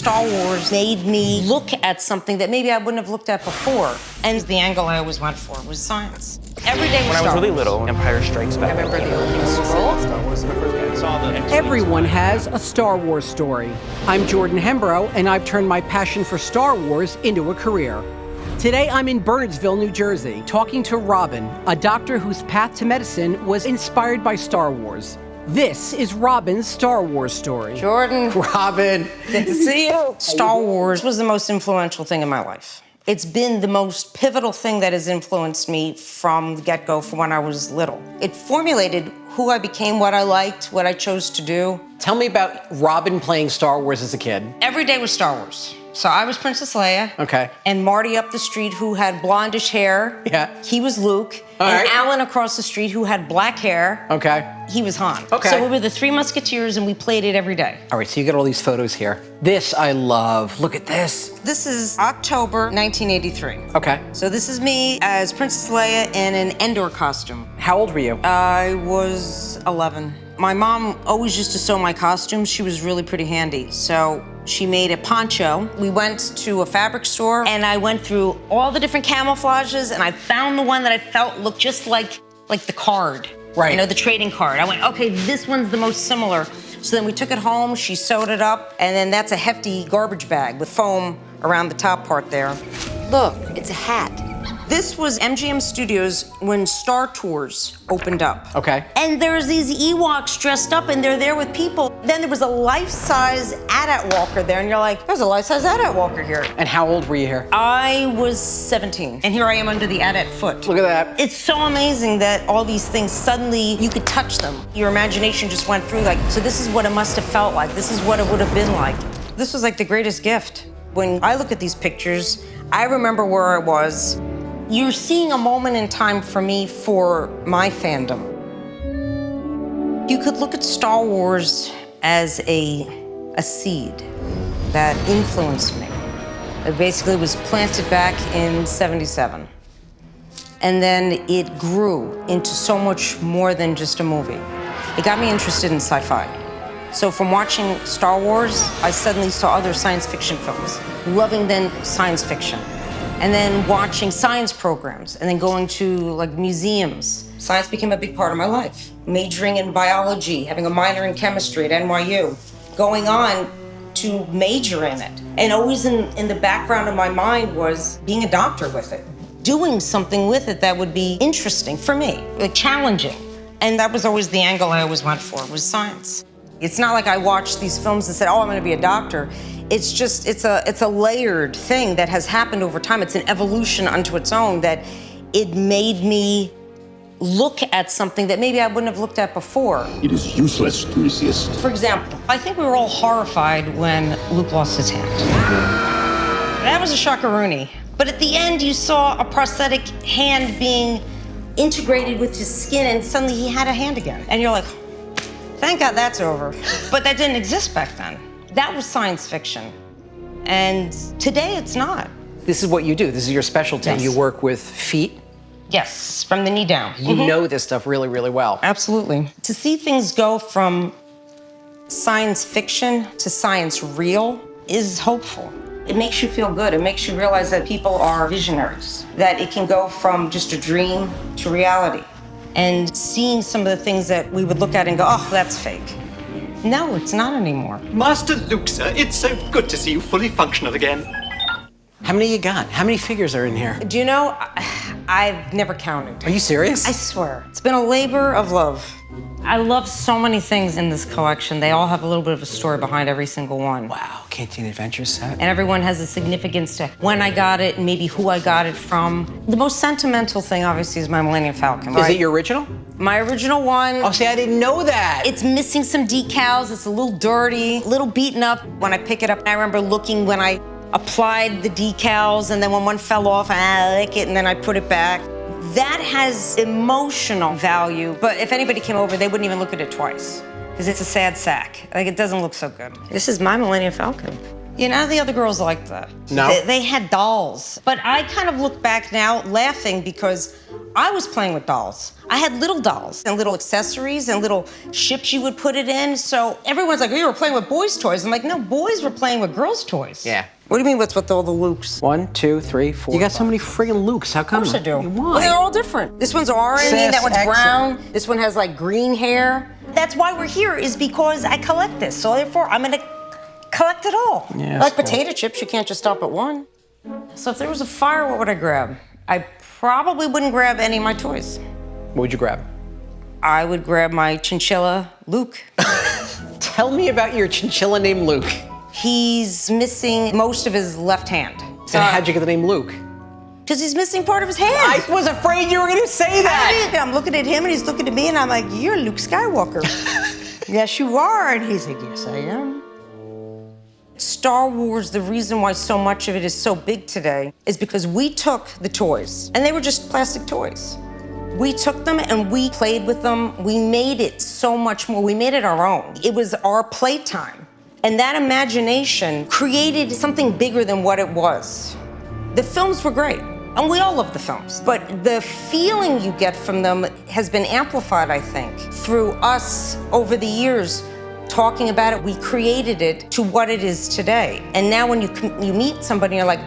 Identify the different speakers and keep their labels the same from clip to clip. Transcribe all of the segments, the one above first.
Speaker 1: Star Wars made me look at something that maybe I wouldn't have looked at before. And the angle I always went for was science. Every day was
Speaker 2: When I was really little, Empire Strikes Back.
Speaker 1: I remember the opening scroll.
Speaker 3: Everyone has a Star Wars story. I'm Jordan Hembrough, and I've turned my passion for Star Wars into a career. Today, I'm in Bernardsville, New Jersey, talking to Robin, a doctor whose path to medicine was inspired by Star Wars. This is Robin's Star Wars story.
Speaker 1: Jordan.
Speaker 3: Robin.
Speaker 1: Good to see you. Star Wars was the most influential thing in my life. It's been the most pivotal thing that has influenced me from the get-go from when I was little. It formulated who I became, what I liked, what I chose to do.
Speaker 3: Tell me about Robin playing Star Wars as a kid.
Speaker 1: Every day was Star Wars. So I was Princess Leia.
Speaker 3: Okay.
Speaker 1: And Marty up the street, who had blondish hair.
Speaker 3: Yeah.
Speaker 1: He was Luke.
Speaker 3: All
Speaker 1: and
Speaker 3: right.
Speaker 1: Alan across the street, who had black hair.
Speaker 3: Okay.
Speaker 1: He was Han.
Speaker 3: Okay.
Speaker 1: So we were the Three Musketeers, and we played it every day.
Speaker 3: All right, so you got all these photos here. This I love. Look at this.
Speaker 1: This is October 1983.
Speaker 3: Okay.
Speaker 1: So this is me as Princess Leia in an Endor costume.
Speaker 3: How old were you?
Speaker 1: I was 11. My mom always used to sew my costumes. She was really pretty handy. So she made a poncho. We went to a fabric store, and I went through all the different camouflages, and I found the one that I felt looked just like the card.
Speaker 3: Right.
Speaker 1: You know, the trading card. I went, okay, this one's the most similar. So then we took it home, she sewed it up, and then that's a hefty garbage bag with foam around the top part there. Look, it's a hat. This was MGM Studios when Star Tours opened up.
Speaker 3: Okay.
Speaker 1: And there's these Ewoks dressed up, and they're there with people. Then there was a life-size AT-AT walker there, and you're like, there's a life-size AT-AT walker here.
Speaker 3: And how old were you here?
Speaker 1: I was 17, and here I am under the AT-AT foot.
Speaker 3: Look at that.
Speaker 1: It's so amazing that all these things, suddenly you could touch them. Your imagination just went through, like, so this is what it must have felt like. This is what it would have been like. This was like the greatest gift. When I look at these pictures, I remember where I was. You're seeing a moment in time for me for my fandom. You could look at Star Wars as a seed that influenced me. It basically was planted back in '77. And then it grew into so much more than just a movie. It got me interested in sci-fi. So from watching Star Wars, I suddenly saw other science fiction films, loving then science fiction. And then watching science programs, and then going to like museums. Science became a big part of my life. Majoring in biology, having a minor in chemistry at NYU, going on to major in it. And always in the background of my mind was being a doctor with it. Doing something with it that would be interesting for me, like challenging. And that was always the angle I always went for, was science. It's not like I watched these films and said, oh, I'm gonna be a doctor. It's just, it's a layered thing that has happened over time. It's an evolution unto its own that it made me look at something that maybe I wouldn't have looked at before.
Speaker 4: It is useless to resist.
Speaker 1: For example, I think we were all horrified when Luke lost his hand. That was a shockaroonie. But at the end, you saw a prosthetic hand being integrated with his skin, and suddenly he had a hand again. And you're like, thank God that's over. But that didn't exist back then. That was science fiction. And today it's not.
Speaker 3: This is what you do. This is your specialty.
Speaker 1: Yes.
Speaker 3: You work with feet.
Speaker 1: Yes, from the knee down.
Speaker 3: You know this stuff really, really well.
Speaker 1: Absolutely. To see things go from science fiction to science real is hopeful. It makes you feel good. It makes you realize that people are visionaries, that it can go from just a dream to reality. And seeing some of the things that we would look at and go, oh, that's fake. No, it's not anymore.
Speaker 5: Master Luke, sir, it's so good to see you fully functional again.
Speaker 3: How many you got? How many figures are in here?
Speaker 1: Do you know, I've never counted.
Speaker 3: Are you serious?
Speaker 1: I swear. It's been a labor of love. I love so many things in this collection. They all have a little bit of a story behind every single one.
Speaker 3: Wow, Canteen Adventure set.
Speaker 1: And everyone has a significance to when I got it and maybe who I got it from. The most sentimental thing, obviously, is my Millennium Falcon, right?
Speaker 3: Is it your original?
Speaker 1: My original one.
Speaker 3: Oh, see, I didn't know that.
Speaker 1: It's missing some decals. It's a little dirty, a little beaten up. When I pick it up, I remember looking when I applied the decals, and then when one fell off, I lick it, and then I put it back. That has emotional value, but if anybody came over, they wouldn't even look at it twice, because it's a sad sack. Like, it doesn't look so good. This is my Millennium Falcon. You know, the other girls liked that.
Speaker 3: No?
Speaker 1: They had dolls. But I kind of look back now laughing because I was playing with dolls. I had little dolls and little accessories and little ships you would put it in. So everyone's like, oh, you were playing with boys' toys. I'm like, no, boys were playing with girls' toys.
Speaker 3: Yeah.
Speaker 1: What do you mean what's with all the Lukes?
Speaker 3: 1, 2, 3, 4. You got so many friggin' Lukes. How come?
Speaker 1: Of course I do.
Speaker 3: Why?
Speaker 1: Well, they're all different. This one's orange,
Speaker 3: Sis,
Speaker 1: that one's
Speaker 3: excellent.
Speaker 1: brown. This one has like green hair. That's why we're here, is because I collect this. So therefore, I'm gonna collect it all.
Speaker 3: Yeah,
Speaker 1: like
Speaker 3: cool.
Speaker 1: potato chips, you can't just stop at one. So if there was a fire, what would I grab? I probably wouldn't grab any of my toys.
Speaker 3: What would you grab?
Speaker 1: I would grab my chinchilla, Luke.
Speaker 3: Tell me about your chinchilla named Luke.
Speaker 1: He's missing most of his left hand.
Speaker 3: And how'd you get the name Luke?
Speaker 1: Because he's missing part of his hand.
Speaker 3: I was afraid you were gonna say that.
Speaker 1: I'm looking at him and he's looking at me and I'm like, you're Luke Skywalker. Yes, you are. And he's like, yes, I am. Star Wars, the reason why so much of it is so big today is because we took the toys, and they were just plastic toys. We took them and we played with them. We made it so much more. We made it our own. It was our playtime. And that imagination created something bigger than what it was. The films were great, and we all love the films, but the feeling you get from them has been amplified, I think, through us over the years talking about it. We created it to what it is today. And now when you meet somebody, you're like,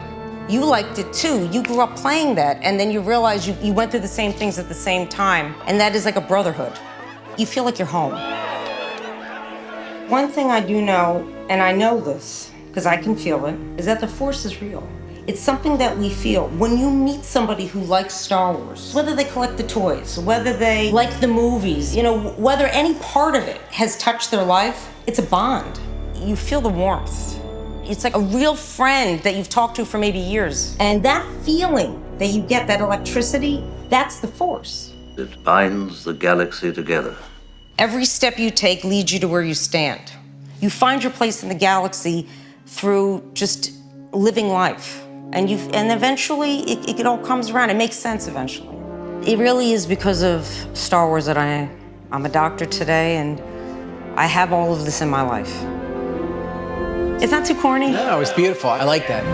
Speaker 1: you liked it too. You grew up playing that, and then you realize you went through the same things at the same time, and that is like a brotherhood. You feel like you're home. One thing I do know, and I know this because I can feel it, is that the Force is real. It's something that we feel. When you meet somebody who likes Star Wars, whether they collect the toys, whether they like the movies, you know, whether any part of it has touched their life, it's a bond. You feel the warmth. It's like a real friend that you've talked to for maybe years. And that feeling that you get, that electricity, that's the Force.
Speaker 6: It binds the galaxy together.
Speaker 1: Every step you take leads you to where you stand. You find your place in the galaxy through just living life. And eventually, it all comes around. It makes sense eventually. It really is because of Star Wars that I'm a doctor today, and I have all of this in my life. It's not too corny.
Speaker 3: No, it's beautiful. I like that.